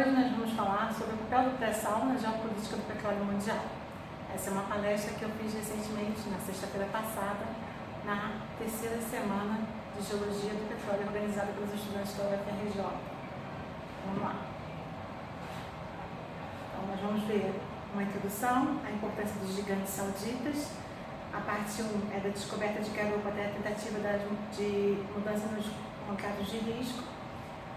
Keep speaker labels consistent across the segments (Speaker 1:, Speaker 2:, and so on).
Speaker 1: Hoje nós vamos falar sobre o papel do pré-sal na geopolítica do petróleo mundial. Essa é uma palestra que eu fiz recentemente, na sexta-feira passada, na terceira semana de Geologia do Petróleo, organizada pelos estudantes da UFRJ. Vamos lá. Então, nós vamos ver uma introdução, a importância dos gigantes sauditas. A parte 1 é da descoberta de garupa até a tentativa de mudança nos contratos de risco.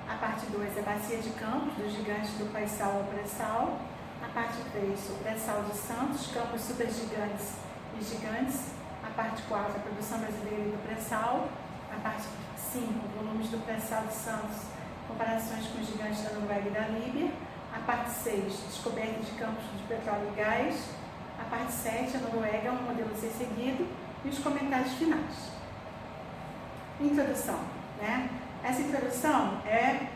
Speaker 1: A parte 2 é a bacia de campos, dos gigantes do pré-sal ao pré-sal. A parte 3, o pré-sal de Santos, campos supergigantes e gigantes. A parte 4, a produção brasileira e do pré-sal. A parte 5, volumes do pré-sal de Santos, comparações com os gigantes da Noruega e da Líbia. A parte 6, descoberta de campos de petróleo e gás. A parte 7, a Noruega, um modelo a ser seguido. E os comentários finais. Introdução, né? Essa introdução é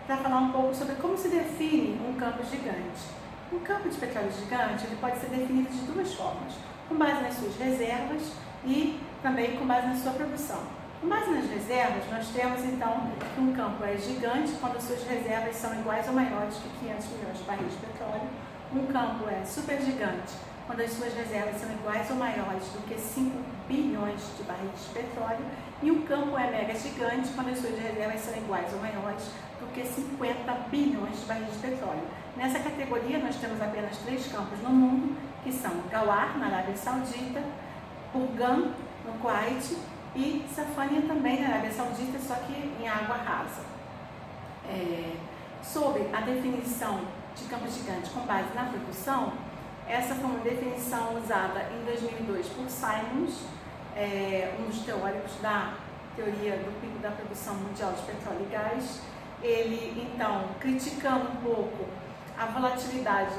Speaker 1: para falar um pouco sobre como se define um campo gigante. Um campo de petróleo gigante ele pode ser definido de duas formas, com base nas suas reservas e também com base na sua produção. Com base nas reservas, nós temos então que um campo é gigante quando as suas reservas são iguais ou maiores que 500 milhões de barris de petróleo. Um campo é supergigante quando as suas reservas são iguais ou maiores do que 5 bilhões de barris de petróleo. E um campo é mega gigante quando as suas reservas são iguais ou maiores do que 50 bilhões de barris de petróleo. Nessa categoria, nós temos apenas 3 campos no mundo, que são Ghawar, na Arábia Saudita, Burgan, no Kuwait, e Safania também na Arábia Saudita, só que em água rasa. Sobre a definição de campos gigantes com base na produção, essa foi uma definição usada em 2002 por Simons, um dos teóricos da teoria do pico da produção mundial de petróleo e gás. Ele, então, criticando um pouco a volatilidade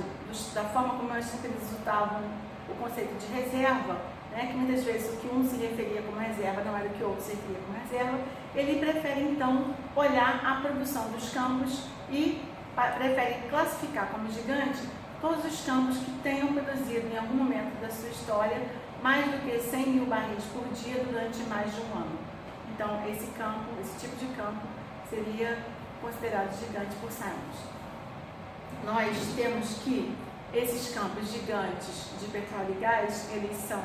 Speaker 1: da forma como eles usavam o conceito de reserva, né, que muitas vezes o que um se referia como reserva não era o que o outro se referia como reserva, ele prefere, então, olhar a produção dos campos e prefere classificar como gigante todos os campos que tenham produzido em algum momento da sua história mais do que 100 mil barris por dia durante mais de um ano. Então, esse tipo de campo seria considerado gigante por Simons. Nós temos que esses campos gigantes de petróleo e gás, eles são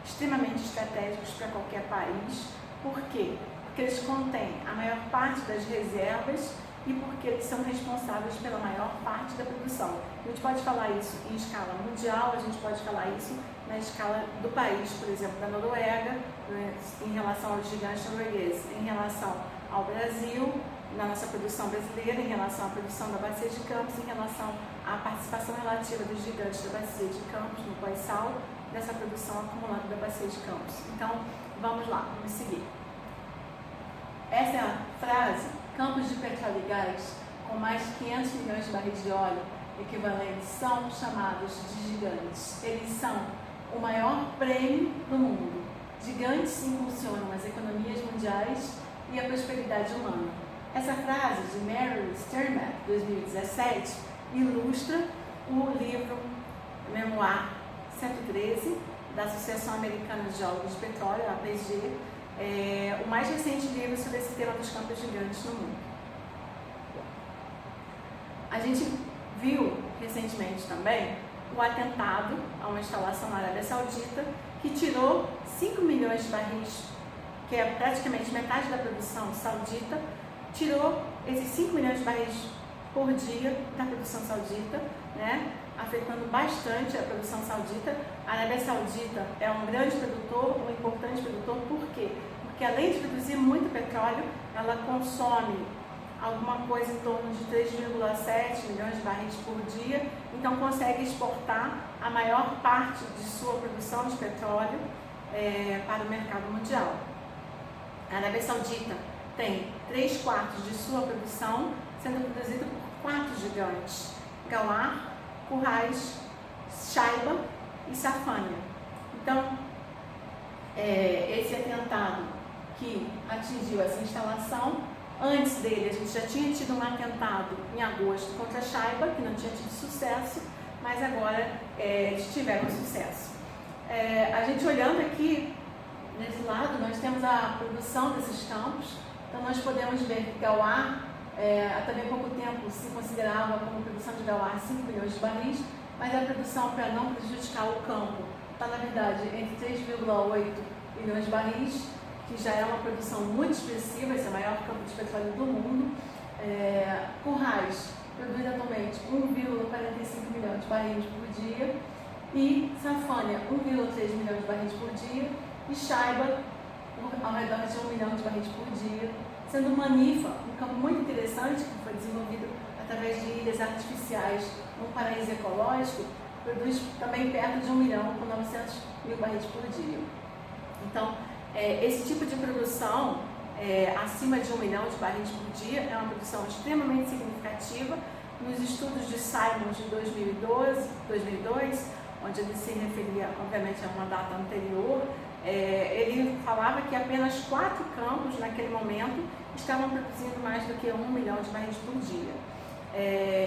Speaker 1: extremamente estratégicos para qualquer país. Por quê? Porque eles contêm a maior parte das reservas e porque eles são responsáveis pela maior parte da produção. A gente pode falar isso em escala mundial, a gente pode falar isso na escala do país, por exemplo, da Noruega, né, em relação aos gigantes noruegueses, em relação ao Brasil, na nossa produção brasileira, em relação à produção da bacia de Campos, em relação à participação relativa dos gigantes da bacia de Campos no pré-sal, dessa produção acumulada da bacia de Campos. Então, vamos lá, vamos seguir. Essa é a frase: campos de petróleo e gás com mais de 500 milhões de barris de óleo equivalentes são chamados de gigantes. Eles são o maior prêmio do mundo. Gigantes impulsionam as economias mundiais e a prosperidade humana. Essa frase de Mary Sternberg, 2017, ilustra o livro Memoir 113 da Associação Americana de Geólogos de Petróleo, a APG, o mais recente livro sobre esse tema dos campos gigantes no mundo. A gente viu recentemente também o atentado a uma instalação na Arábia Saudita que tirou 5 milhões de barris, que é praticamente metade da produção saudita, tirou esses 5 milhões de barris por dia da produção saudita, né, afetando bastante a produção saudita. A Arábia Saudita é um grande produtor, um importante produtor. Por quê? Porque além de produzir muito petróleo, ela consome alguma coisa em torno de 3,7 milhões de barris por dia, então consegue exportar a maior parte de sua produção de petróleo para o mercado mundial. A Arábia Saudita tem 3/4 de sua produção sendo produzida por 4 gigantes: Ghawar, Currais, Shaiba e Safania. Então, esse atentado que atingiu essa instalação, antes dele a gente já tinha tido um atentado em agosto contra Shaiba, que não tinha tido sucesso, mas agora eles tiveram sucesso. A gente olhando aqui, nesse lado, nós temos a produção desses campos, então nós podemos ver que Ghawar Até bem pouco tempo se considerava como produção de Gauá 5 milhões de barris, mas a produção, para não prejudicar o campo, está na verdade entre 3,8 milhões de barris, que já é uma produção muito expressiva, esse é o maior campo de petróleo do mundo. Currais produz atualmente 1,45 milhões de barris por dia, e Safânia 1,3 milhões de barris por dia, e Chaiba ao redor de 1 milhão de barris por dia, sendo Manifa um campo muito interessante que foi desenvolvido através de ilhas artificiais num paraíso ecológico, produz também perto de 1 milhão com 900 mil barris por dia. Então, esse tipo de produção acima de 1 milhão de barris por dia é uma produção extremamente significativa. Nos estudos de Simons de 2002, onde ele se referia, obviamente, a uma data anterior, ele falava que apenas 4 campos, naquele momento, estavam produzindo mais do que 1 milhão de barris por dia.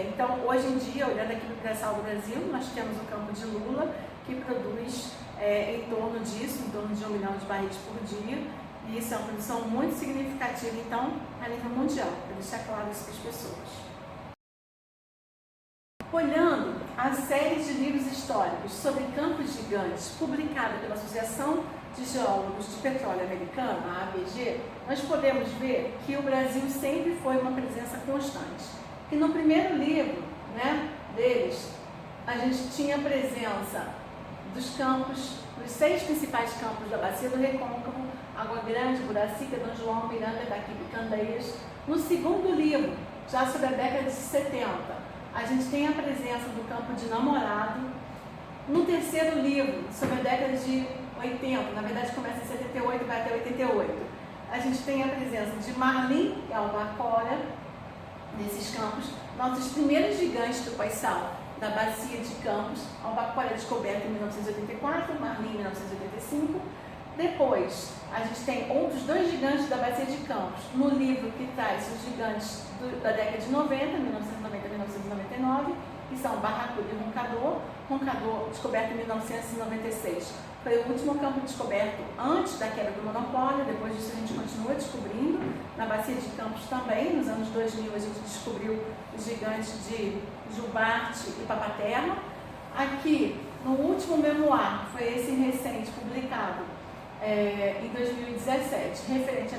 Speaker 1: Então, hoje em dia, olhando aqui para o pré-sal do Brasil, nós temos o campo de Lula, que produz em torno disso, em torno de 1 milhão de barris por dia, e isso é uma produção muito significativa, então, a nível mundial, para deixar claro isso para as pessoas. Olhando a série de livros históricos sobre campos gigantes, publicada pela Associação de Geólogos de Petróleo Americana, a ABG, nós podemos ver que o Brasil sempre foi uma presença constante. E no primeiro livro, deles, a gente tinha a presença dos campos, dos 6 principais campos da Bacia do Recôncavo, Água Grande, Buracica, Dom João, Miranda, Itaquipe e Candeias. No segundo livro, já sobre a década de 70, a gente tem a presença do campo de Namorado. No terceiro livro, sobre a década de 80, na verdade começa em 78 e vai até 88, a gente tem a presença de Marlim e Albacora nesses campos. Nossos primeiros gigantes do pós-sal da bacia de Campos, Albacora é descoberto em 1984, Marlim em 1985. Depois, a gente tem outros 2 gigantes da bacia de Campos, no livro que traz os gigantes da década de 90, 1990 a 1999, que são Barracuda e Roncador. Roncador, descoberto em 1996, foi o último campo descoberto antes da queda do monopólio. Depois disso a gente continua descobrindo. Na bacia de Campos também, nos anos 2000, a gente descobriu os gigantes de Jubarte e Papaterra. Aqui, no último memoir, foi esse recente, publicado em 2017, referente à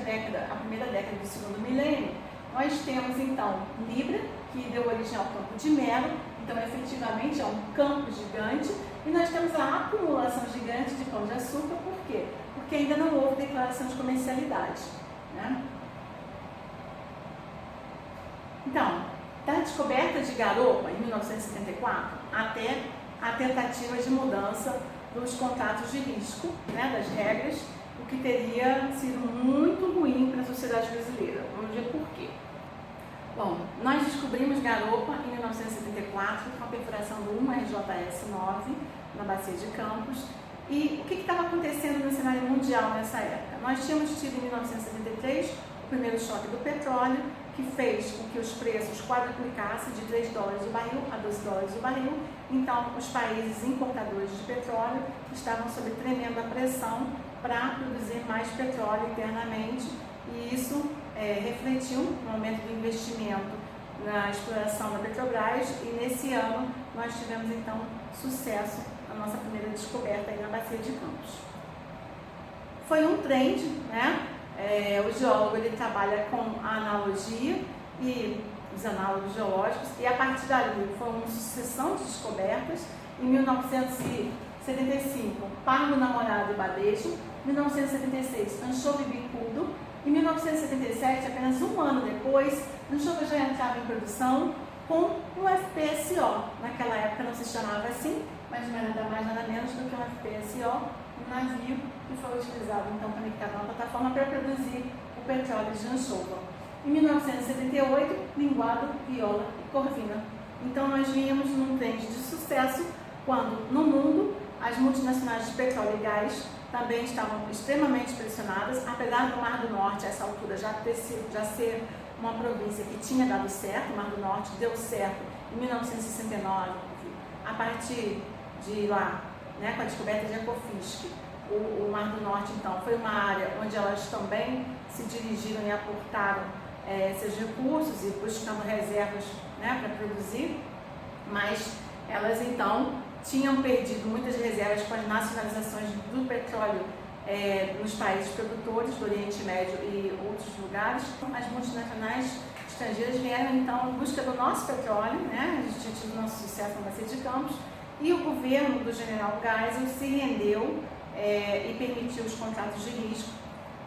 Speaker 1: primeira década do segundo milênio, nós temos então Libra, que deu origem ao campo de Melo. Então, efetivamente, é um campo gigante, e nós temos a acumulação gigante de pão de açúcar. Por quê? Porque ainda não houve declaração de comercialidade. Então, da descoberta de garopa, em 1974, até a tentativa de mudança dos contratos de risco, das regras, o que teria sido muito ruim para a sociedade brasileira. Vamos ver por quê. Bom, nós descobrimos garopa em 1974 com a perfuração do 1RJS-9 na bacia de Campos. E o que estava acontecendo no cenário mundial nessa época? Nós tínhamos tido em 1973 o primeiro choque do petróleo, que fez com que os preços quadruplicassem de 3 dólares o barril a 12 dólares o barril. Então, os países importadores de petróleo estavam sob tremenda pressão para produzir mais petróleo internamente, e isso refletiu no aumento do investimento na exploração da Petrobras, e nesse ano nós tivemos então sucesso na nossa primeira descoberta aí na Bacia de Campos. Foi um trend, o geólogo ele trabalha com a analogia e os análogos geológicos, e a partir dali foi uma sucessão de descobertas. Em 1975, Pargo, Namorado e Badejo. 1976, Anchova e Bicudo. Em 1977, apenas um ano depois, Anchova já entrava em produção com o FPSO. Naquela época não se chamava assim, mas não era nada mais nada menos do que um FPSO, um navio que foi utilizado então conectado na plataforma para produzir o petróleo de Anchova. Em 1978, Linguado, Viola e Corvina. Então nós vínhamos num trend de sucesso quando no mundo as multinacionais de petróleo e gás também estavam extremamente pressionadas, apesar do Mar do Norte, a essa altura, já ser uma província que tinha dado certo. O Mar do Norte deu certo em 1969, a partir de lá, com a descoberta de Ecofisc. O Mar do Norte, então, foi uma área onde elas também se dirigiram e aportaram seus recursos e buscando reservas, né, para produzir, mas elas então tinham perdido muitas reservas com as nacionalizações do petróleo nos países produtores do Oriente Médio e outros lugares. As multinacionais estrangeiras vieram então em busca do nosso petróleo, né? A gente tinha tido nosso sucesso na Bacia de Campos, e o governo do general Geisel se rendeu e permitiu os contratos de risco,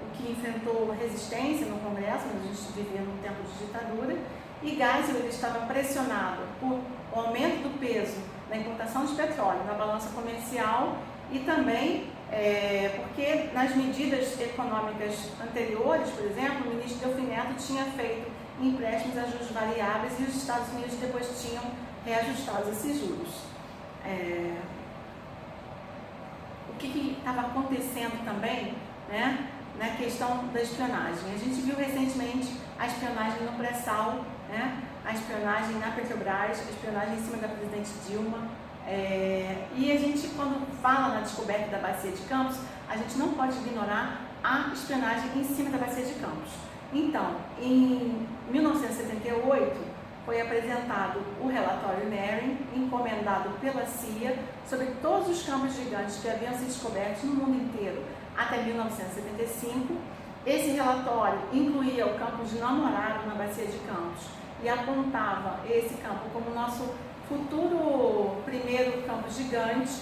Speaker 1: o que enfrentou resistência no Congresso, mas a gente vivia num tempo de ditadura, e Geisel ele estava pressionado por o aumento do peso da importação de petróleo na balança comercial e também porque nas medidas econômicas anteriores, por exemplo, o ministro Delfim Neto tinha feito empréstimos a juros variáveis e os Estados Unidos depois tinham reajustado esses juros. O que estava acontecendo também, né, na questão da espionagem? A gente viu recentemente a espionagem no pré-sal, né, a espionagem na Petrobras, a espionagem em cima da presidente Dilma. E a gente, quando fala na descoberta da Bacia de Campos, a gente não pode ignorar a espionagem em cima da Bacia de Campos. Então, em 1978, foi apresentado o relatório Naring, encomendado pela CIA, sobre todos os campos gigantes que haviam sido descobertos no mundo inteiro até 1975. Esse relatório incluía o campo de Namorado na Bacia de Campos e apontava esse campo como nosso futuro primeiro campo gigante,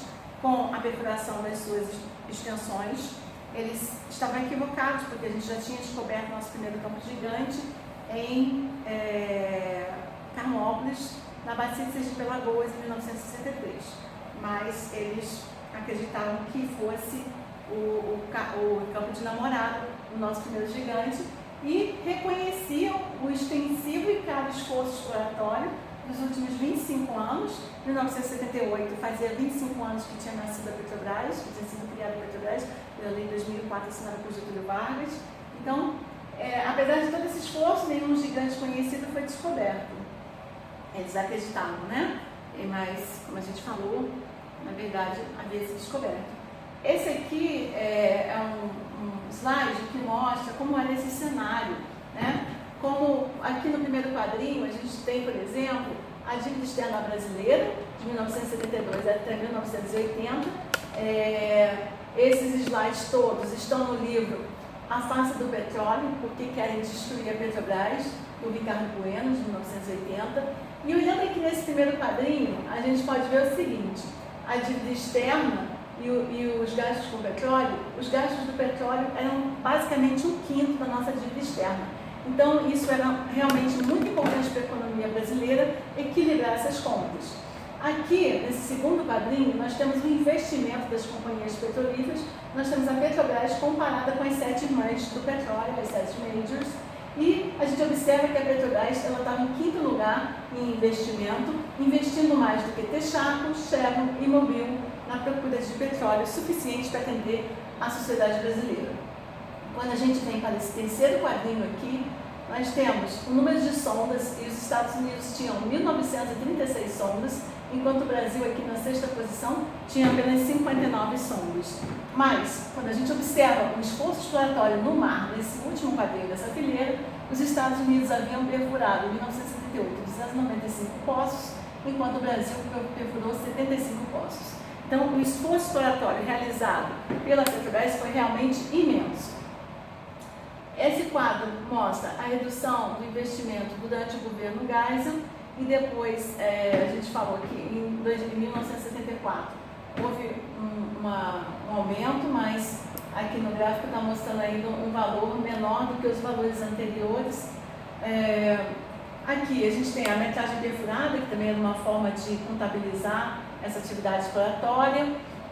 Speaker 1: com a perfuração das suas extensões. Eles estavam equivocados, porque a gente já tinha descoberto nosso primeiro campo gigante em Carmópolis, na Bacia de Sergipe-Alagoas, em 1963. Mas eles acreditavam que fosse o campo de Namorado, o nosso primeiro gigante, e reconheciam o extensivo e caro esforço exploratório dos últimos 25 anos. Em 1978 fazia 25 anos que tinha nascido a Petrobras, que tinha sido criada a Petrobras, pela lei de 2004 assinada por Getúlio Vargas. Então, apesar de todo esse esforço, nenhum gigante conhecido foi descoberto. Eles acreditavam, né? Mas, como a gente falou, na verdade havia sido descoberto. Esse aqui é um slide que mostra como era esse cenário, né? Como aqui no primeiro quadrinho a gente tem, por exemplo, a dívida externa brasileira, de 1972 até 1980. Esses slides todos estão no livro A Face do Petróleo, porque querem destruir a Petrobras, do Ricardo Bueno, de 1980. E olhando aqui nesse primeiro quadrinho, a gente pode ver o seguinte: a dívida externa e os gastos com petróleo, os gastos do petróleo eram basicamente 1/5 da nossa dívida externa. Então, isso era realmente muito importante para a economia brasileira, equilibrar essas contas. Aqui, nesse segundo quadrinho, nós temos o investimento das companhias petrolíferas. Nós temos a Petrobras comparada com as 7 irmãs do petróleo, as 7 majors, e a gente observa que a Petrobras estava em 5º lugar em investimento, investindo mais do que Texaco, Chevron e Mobil na procura de petróleo suficiente para atender a sociedade brasileira. Quando a gente vem para esse terceiro quadrinho aqui, nós temos o número de sondas, e os Estados Unidos tinham 1.936 sondas, enquanto o Brasil, aqui na 6ª posição, tinha apenas 59 sondas. Mas, quando a gente observa o esforço exploratório no mar, nesse último quadrinho dessa fileira, os Estados Unidos haviam perfurado, em 1978, 295 poços, enquanto o Brasil perfurou 75 poços. Então, o esforço exploratório realizado pela Petrobras foi realmente imenso. Esse quadro mostra a redução do investimento durante o governo Geisel e depois, a gente falou que em 1974 houve um aumento, mas aqui no gráfico está mostrando ainda um valor menor do que os valores anteriores. Aqui a gente tem a metragem perfurada, que também é uma forma de contabilizar essa atividade exploratória.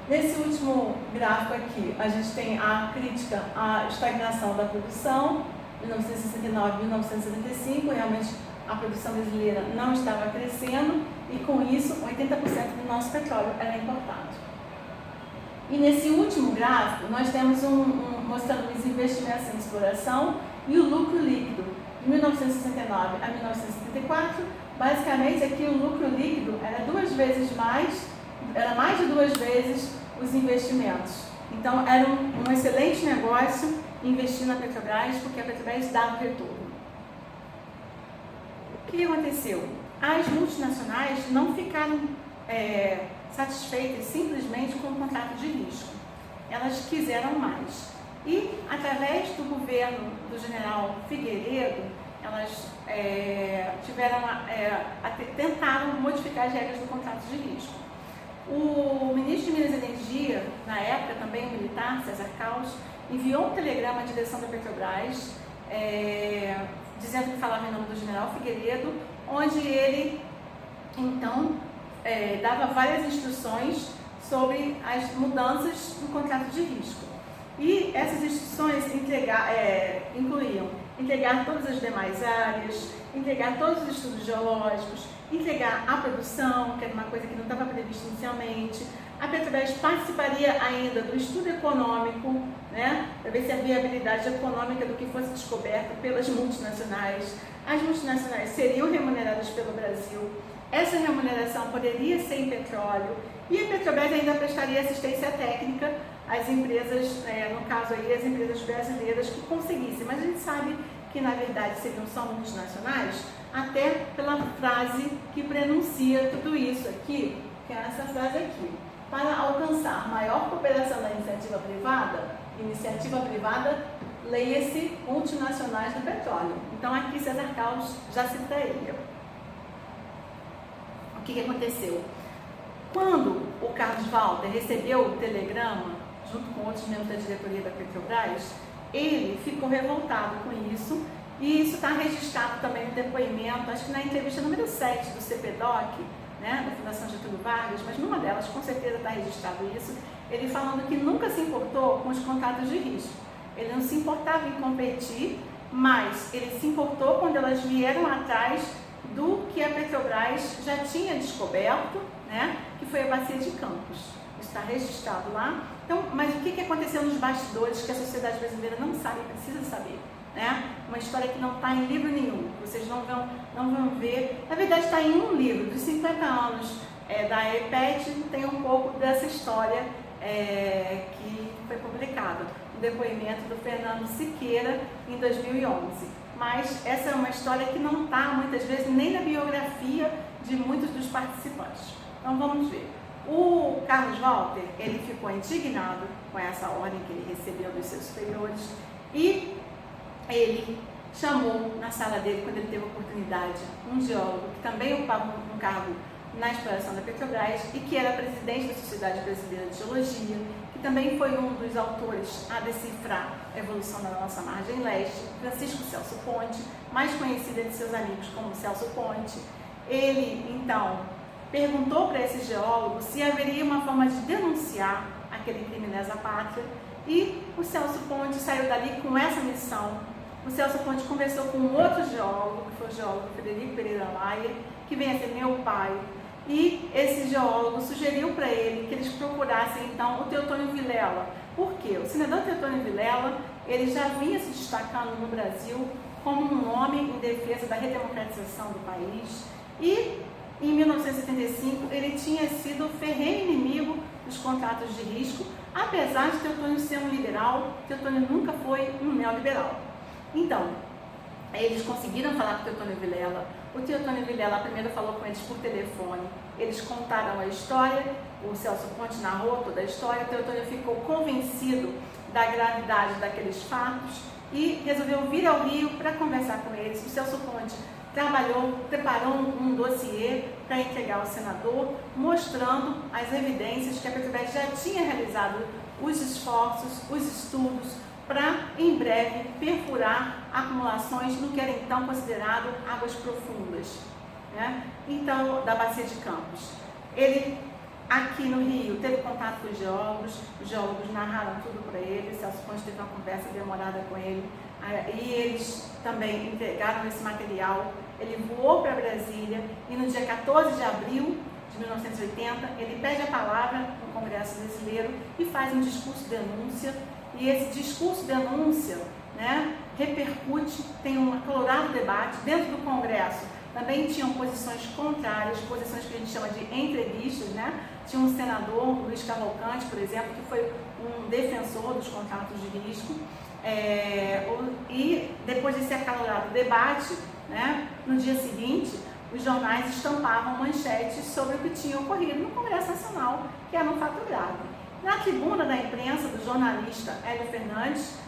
Speaker 1: Nesse último gráfico aqui, a gente tem a crítica à estagnação da produção, 1969 1975, realmente a produção brasileira não estava crescendo e com isso 80% do nosso petróleo era importado. E nesse último gráfico, nós temos mostrando os investimentos em exploração e o lucro líquido, de 1969 a 1974. Basicamente, aqui o lucro líquido era mais de duas vezes os investimentos. Então, era um excelente negócio investir na Petrobras, porque a Petrobras dava retorno. O que aconteceu? As multinacionais não ficaram satisfeitas simplesmente com o contrato de risco. Elas quiseram mais. E, através do governo do general Figueiredo, elas tentaram modificar as regras do contrato de risco. O ministro de Minas e Energia, na época também o militar, César Caos, enviou um telegrama à direção da Petrobras, dizendo que falava em nome do general Figueiredo, onde ele, então, dava várias instruções sobre as mudanças no contrato de risco. E essas instruções incluíam entregar todas as demais áreas, entregar todos os estudos geológicos, entregar a produção, que era uma coisa que não estava prevista inicialmente. A Petrobras participaria ainda do estudo econômico, né, para ver se a viabilidade econômica do que fosse descoberto pelas multinacionais. As multinacionais seriam remuneradas pelo Brasil. Essa remuneração poderia ser em petróleo e a Petrobras ainda prestaria assistência técnica às empresas, no caso aí, as empresas brasileiras que conseguissem. Mas a gente sabe que na verdade seriam só multinacionais, até pela frase que prenuncia tudo isso aqui, que é essa frase aqui. Para alcançar maior cooperação da iniciativa privada, leia-se multinacionais do petróleo. Então aqui César Caos já citaria. O que aconteceu? Quando o Carlos Walter recebeu o telegrama, junto com outros membros da diretoria da Petrobras, ele ficou revoltado com isso, e isso está registrado também no depoimento, acho que na entrevista número 7 do CPDOC, né, da Fundação Getúlio Vargas, mas numa delas com certeza está registrado isso, ele falando que nunca se importou com os contratos de risco. Ele não se importava em competir, mas ele se importou quando elas vieram atrás do que a Petrobras já tinha descoberto, né, que foi a bacia de Campos. Está registrado lá. Então, mas o que aconteceu nos bastidores que a sociedade brasileira não sabe e precisa saber? Né? Uma história que não está em livro nenhum, vocês não vão ver. Na verdade, está em um livro, dos 50 anos da EPET, tem um pouco dessa história que foi publicada, um depoimento do Fernando Siqueira em 2011. Mas essa é uma história que não está, muitas vezes, nem na biografia de muitos dos participantes. Então, vamos ver. O Carlos Walter, ele ficou indignado com essa ordem que ele recebeu dos seus superiores e ele chamou na sala dele, quando ele teve a oportunidade, um geólogo que também ocupava um cargo na exploração da Petrobras e que era presidente da Sociedade Brasileira de Geologia, que também foi um dos autores a decifrar a evolução da nossa margem leste, Francisco Celso Ponte, mais conhecido de seus amigos como Celso Ponte. Ele, então, perguntou para esse geólogo se haveria uma forma de denunciar aquele crime lesa pátria e o Celso Ponte saiu dali com essa missão. O Celso Ponte conversou com um outro geólogo, que foi o geólogo Frederico Pereira Maia, que vem a ser meu pai, e esse geólogo sugeriu para ele que eles procurassem então o Teotônio Vilela. Por quê? O senador Teotônio Vilela, ele já vinha se destacando no Brasil como um nome em defesa da redemocratização do país e em 1975, ele tinha sido ferrenho inimigo dos contratos de risco, apesar de Teotônio ser um liberal, Teotônio nunca foi um neoliberal. Então, eles conseguiram falar com o Teotônio Vilela. O Teotônio Vilela primeiro falou com eles por telefone, eles contaram a história, o Celso Ponte narrou toda a história, o Teotônio ficou convencido da gravidade daqueles fatos e resolveu vir ao Rio para conversar com eles. O Celso Ponte preparou um dossiê para entregar ao senador, mostrando as evidências que a Petrobras já tinha realizado os esforços, os estudos, para em breve perfurar acumulações no que era então considerado águas profundas, né? Então, da bacia de Campos. Ele, aqui no Rio, teve contato com os geólogos narraram tudo para ele, o Celso Ponte teve uma conversa demorada com ele, e eles também entregaram esse material. Ele voou para Brasília e no dia 14 de abril de 1980 ele pede a palavra no Congresso Brasileiro e faz um discurso de denúncia, e esse discurso de denúncia, né, repercute, tem um acalorado debate dentro do Congresso. Também tinham posições contrárias, posições que a gente chama de entrevistas, né? Tinha um senador, Luiz Cavalcante, por exemplo, que foi um defensor dos contratos de risco. E depois desse acalorado debate, né, no dia seguinte, os jornais estampavam manchetes sobre o que tinha ocorrido no Congresso Nacional, que era um fato grave. Na tribuna da imprensa do jornalista Hélio Fernandes,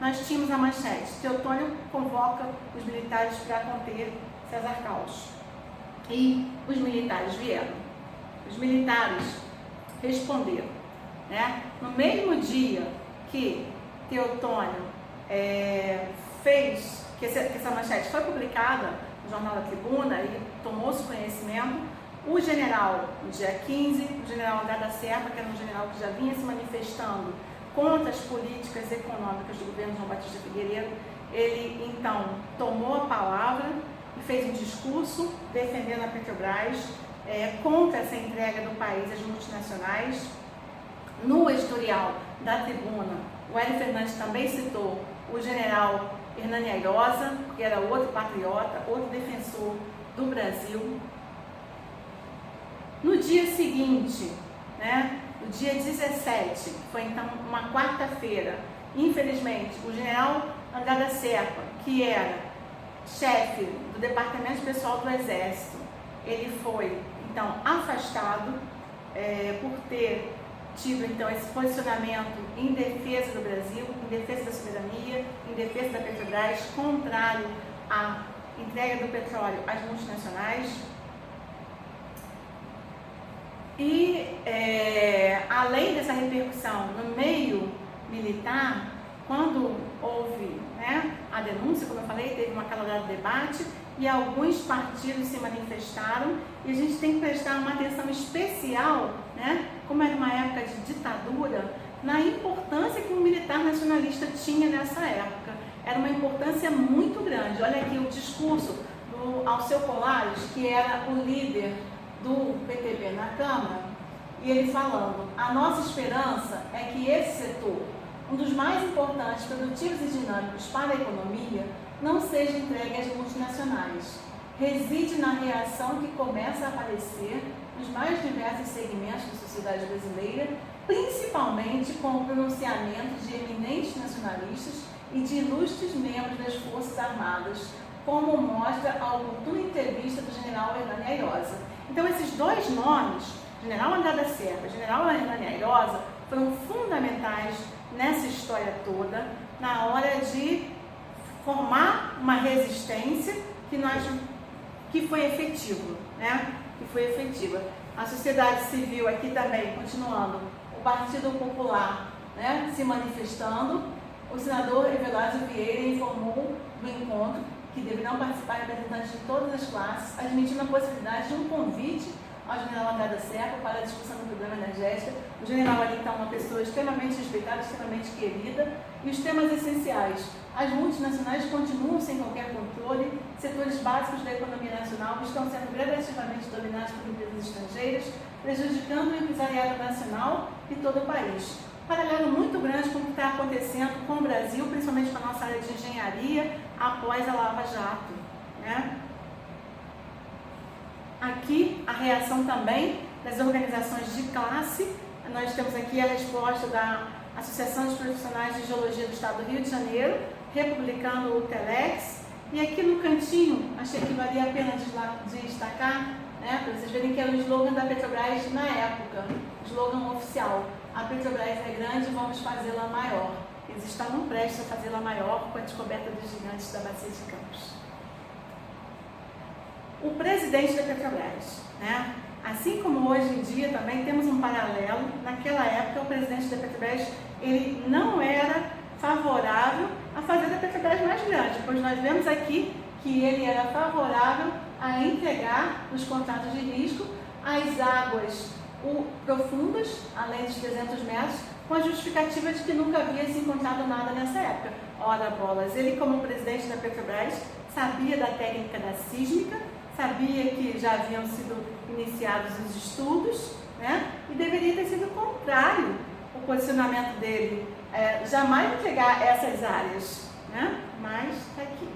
Speaker 1: nós tínhamos a manchete: Teotônio convoca os militares para conter César Caos. E os militares vieram. Os militares responderam, né? No mesmo dia que Teotônio fez, que essa manchete foi publicada no Jornal da Tribuna e tomou-se conhecimento, o general, no dia 15, o general André da Serpa, que era um general que já vinha se manifestando contra as políticas econômicas do governo João Batista Figueiredo, ele então tomou a palavra e fez um discurso defendendo a Petrobras, contra essa entrega do país às multinacionais. No editorial da Tribuna, o Hélio Fernandes também citou o general Hernani Airosa, que era outro patriota, outro defensor do Brasil. No dia seguinte, né, no dia 17, foi então uma quarta-feira, infelizmente, o general André da Serpa, que era chefe do Departamento Pessoal do Exército, ele foi então afastado por ter tido então esse posicionamento em defesa do Brasil, em defesa da soberania, em defesa da Petrobras, contrário à entrega do petróleo às multinacionais. E além dessa repercussão no meio militar, quando houve, né, a denúncia, como eu falei, teve um acalorado debate e alguns partidos se manifestaram, e a gente tem que prestar uma atenção especial, né, como era uma época de ditadura, na importância que o militar nacionalista tinha nessa época. Era uma importância muito grande. Olha aqui o discurso do Alceu Colares, que era o líder do PTB na Câmara, e ele falando: a nossa esperança é que esse setor, um dos mais importantes, produtivos e dinâmicos para a economia, não seja entregue às multinacionais. Reside na reação que começa a aparecer nos mais diversos segmentos da sociedade brasileira, principalmente com o pronunciamento de eminentes nacionalistas e de ilustres membros das Forças Armadas, como mostra a oportuna entrevista do general Hernani Airosa. Então, esses dois nomes, general André da Serpa e general Hernani Airosa, foram fundamentais nessa história toda, na hora de formar uma resistência que foi efetiva, né? Que foi efetiva. A sociedade civil aqui também, continuando, o Partido Popular, né, se manifestando. O senador Evelásio Vieira informou do encontro que deverão participar representantes de todas as classes, admitindo a possibilidade de um convite ao general André da Serpa para a discussão do programa energético. O general ali está uma pessoa extremamente respeitada, extremamente querida, e os temas essenciais. As multinacionais continuam sem qualquer controle, setores básicos da economia nacional estão sendo gradativamente dominados por empresas estrangeiras, prejudicando o empresariado nacional e todo o país. Paralelo muito grande com o que está acontecendo com o Brasil, principalmente com a nossa área de engenharia, após a Lava Jato, né? Aqui, a reação também das organizações de classe. Nós temos aqui a resposta da Associação dos Profissionais de Geologia do Estado do Rio de Janeiro, republicando o Telex. E aqui no cantinho, achei que valia a pena destacar, né, para vocês verem que era o slogan da Petrobras na época, slogan oficial: a Petrobras é grande, vamos fazê-la maior. Eles estavam prestes a fazê-la maior com a descoberta dos gigantes da Bacia de Campos. O presidente da Petrobras, né? Assim como hoje em dia também temos um paralelo, naquela época o presidente da Petrobras, ele não era favorável a fazer da Petrobras mais grande, pois nós vemos aqui que ele era favorável a entregar os contratos de risco as águas profundas, além dos 300 metros, com a justificativa de que nunca havia se encontrado nada nessa época. Ora bolas, ele como presidente da Petrobras sabia da técnica da sísmica, sabia que já haviam sido iniciados os estudos, né? E deveria ter sido contrário o posicionamento dele, jamais entregar essas áreas, né? Mas está aqui.